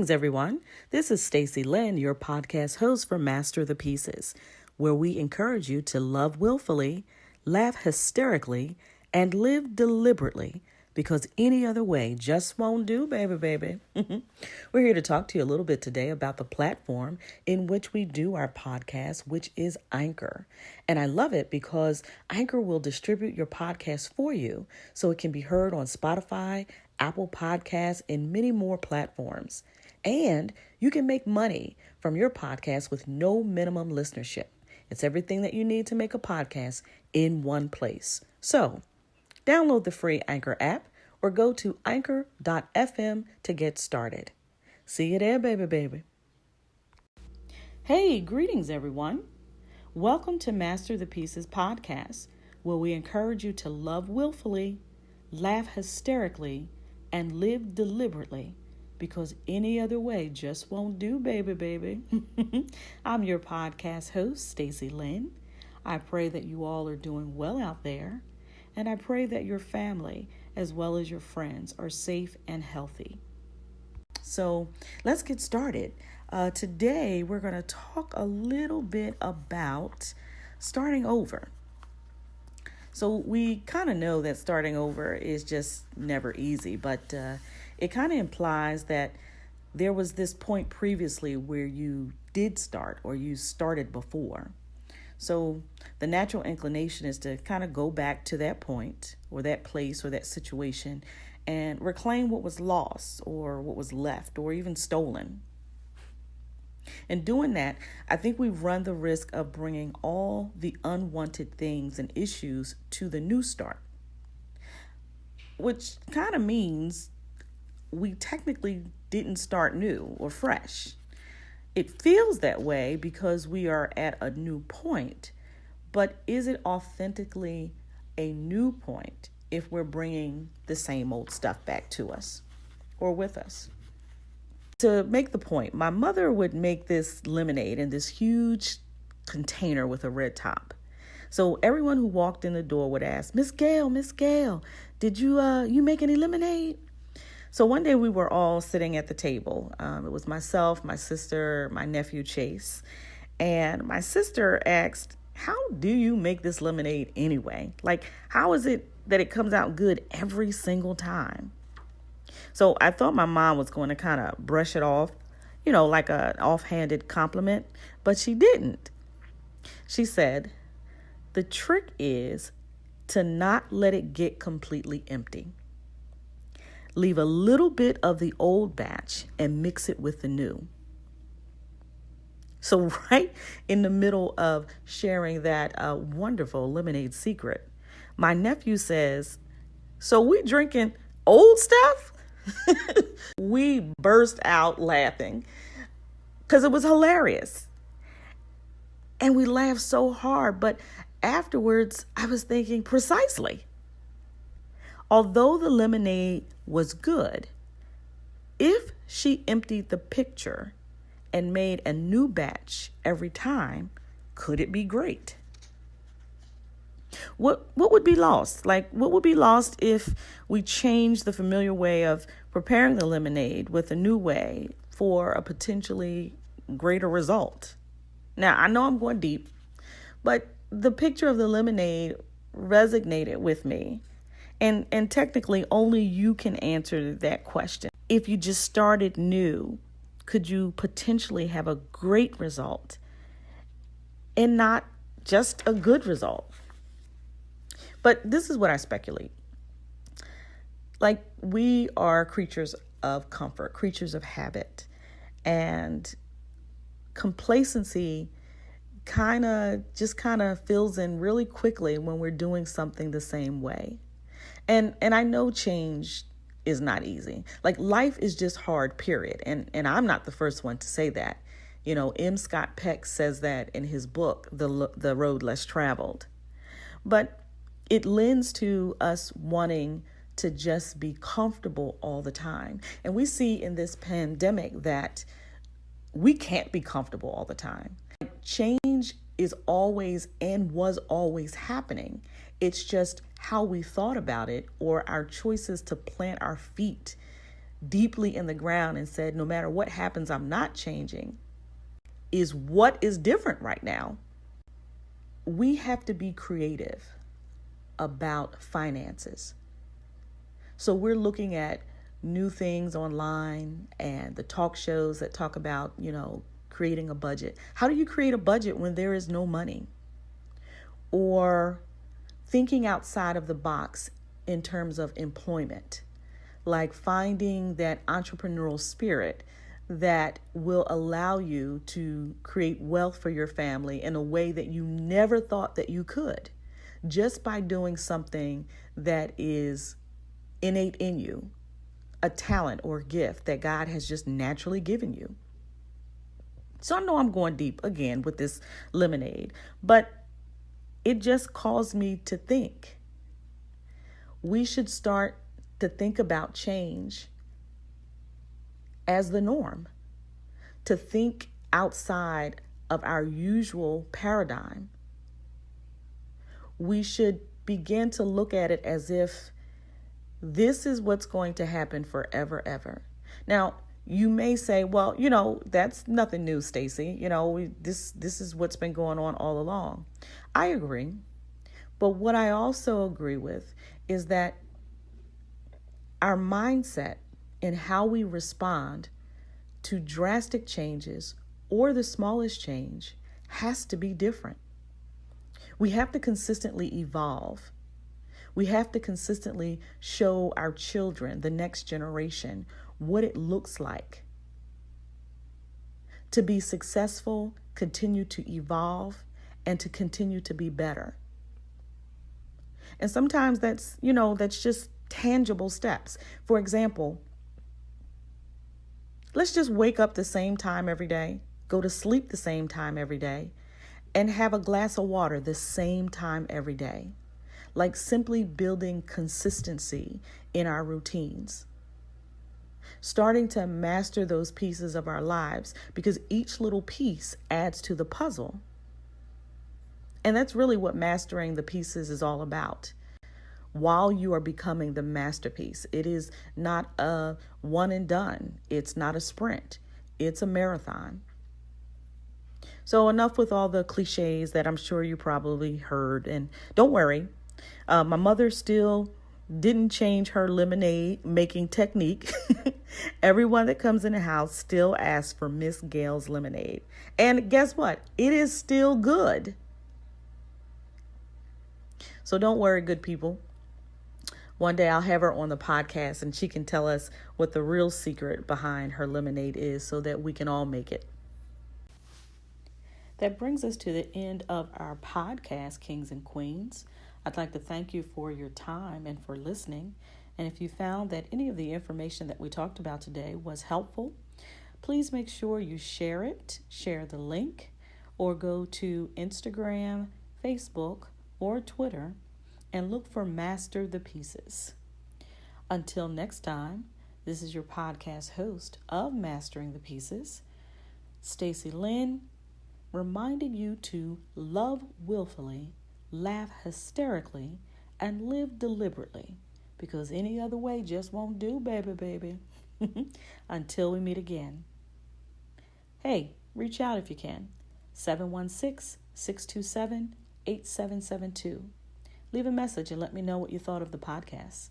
Greetings, everyone. This is Stacy Lynn, your podcast host for Master the Pieces, where we encourage you to love willfully, laugh hysterically, and live deliberately, because any other way just won't do, baby. We're here to talk to you a little bit today about the platform in which we do our podcast, which is Anchor. And I love it because Anchor will distribute your podcast for you so it can be heard on Spotify, Apple Podcasts, and many more platforms. And you can make money from your podcast with no minimum listenership. It's everything that you need to make a podcast in one place. So, download the free Anchor app or go to anchor.fm to get started. See you there, baby. Hey, greetings, everyone. Welcome to Master the Pieces podcast, where we encourage you to love willfully, laugh hysterically, and live deliberately, because any other way just won't do, baby. I'm your podcast host, Stacy Lynn. I pray that you all are doing well out there. And I pray that your family, as well as your friends, are safe and healthy. So let's get started. Today, we're going to talk a little bit about starting over. So we kind of know that starting over is just never easy, but it kind of implies that there was this point previously where you did start or you started before. So the natural inclination is to kind of go back to that point or that place or that situation and reclaim what was lost or what was left or even stolen. In doing that, I think we run the risk of bringing all the unwanted things and issues to the new start, which kind of means we technically didn't start new or fresh. It feels that way because we are at a new point, but is it authentically a new point if we're bringing the same old stuff back to us or with us? To make the point, my mother would make this lemonade in this huge container with a red top. So everyone who walked in the door would ask, Miss Gail, did you make any lemonade? So one day we were all sitting at the table. It was myself, my sister, my nephew Chase. And my sister asked, how do you make this lemonade anyway? Like, how is it that it comes out good every single time? So I thought my mom was going to kind of brush it off, like an offhanded compliment, but she didn't. She said, the trick is to not let it get completely empty. Leave a little bit of the old batch and mix it with the new. So right in the middle of sharing that wonderful lemonade secret, my nephew says, so we drinking old stuff? We burst out laughing because it was hilarious. And we laughed so hard, but afterwards I was thinking precisely. Although the lemonade was good, if she emptied the pitcher and made a new batch every time, could it be great? What would be lost? What would be lost if we changed the familiar way of preparing the lemonade with a new way for a potentially greater result? Now, I know I'm going deep, but the picture of the lemonade resonated with me. And technically, only you can answer that question. If you just started new, could you potentially have a great result and not just a good result? But this is what I speculate. We are creatures of comfort, creatures of habit, and complacency kind of fills in really quickly when we're doing something the same way. And I know change is not easy. Life is just hard, period. And I'm not the first one to say that. M. Scott Peck says that in his book, The Road Less Traveled. But it lends to us wanting to just be comfortable all the time. And we see in this pandemic that we can't be comfortable all the time. Change is always and was always happening. It's just how we thought about it or our choices to plant our feet deeply in the ground and said, no matter what happens, I'm not changing, is what is different right now. We have to be creative about finances. So we're looking at new things online and the talk shows that talk about, creating a budget. How do you create a budget when there is no money? Or thinking outside of the box in terms of employment, like finding that entrepreneurial spirit that will allow you to create wealth for your family in a way that you never thought that you could, just by doing something that is innate in you, a talent or gift that God has just naturally given you. So I know I'm going deep again with this lemonade, but it just caused me to think. We should start to think about change as the norm, to think outside of our usual paradigm. We should begin to look at it as if this is what's going to happen forever, ever. Now, you may say, well, that's nothing new, Stacy. This is what's been going on all along. I agree. But what I also agree with is that our mindset and how we respond to drastic changes or the smallest change has to be different. We have to consistently evolve. We have to consistently show our children, the next generation, what it looks like to be successful, continue to evolve, and to continue to be better. And sometimes that's just tangible steps. For example, let's just wake up the same time every day, go to sleep the same time every day, and have a glass of water the same time every day. Like simply building consistency in our routines. Starting to master those pieces of our lives, because each little piece adds to the puzzle. And that's really what mastering the pieces is all about. While you are becoming the masterpiece, it is not a one and done. It's not a sprint. It's a marathon. So enough with all the cliches that I'm sure you probably heard. And don't worry, my mother still didn't change her lemonade making technique. Everyone that comes in the house still asks for Miss Gail's lemonade. And guess what? It is still good. So don't worry, good people. One day I'll have her on the podcast and she can tell us what the real secret behind her lemonade is so that we can all make it. That brings us to the end of our podcast, Kings and Queens. I'd like to thank you for your time and for listening. And if you found that any of the information that we talked about today was helpful, please make sure you share it, share the link, or go to Instagram, Facebook, or Twitter and look for Master the Pieces. Until next time, this is your podcast host of Mastering the Pieces, Stacy Lynn, reminding you to love willfully, laugh hysterically, and live deliberately, because any other way just won't do, baby. Until we meet again. Hey, reach out if you can. 716-627-8772. Leave a message and let me know what you thought of the podcast.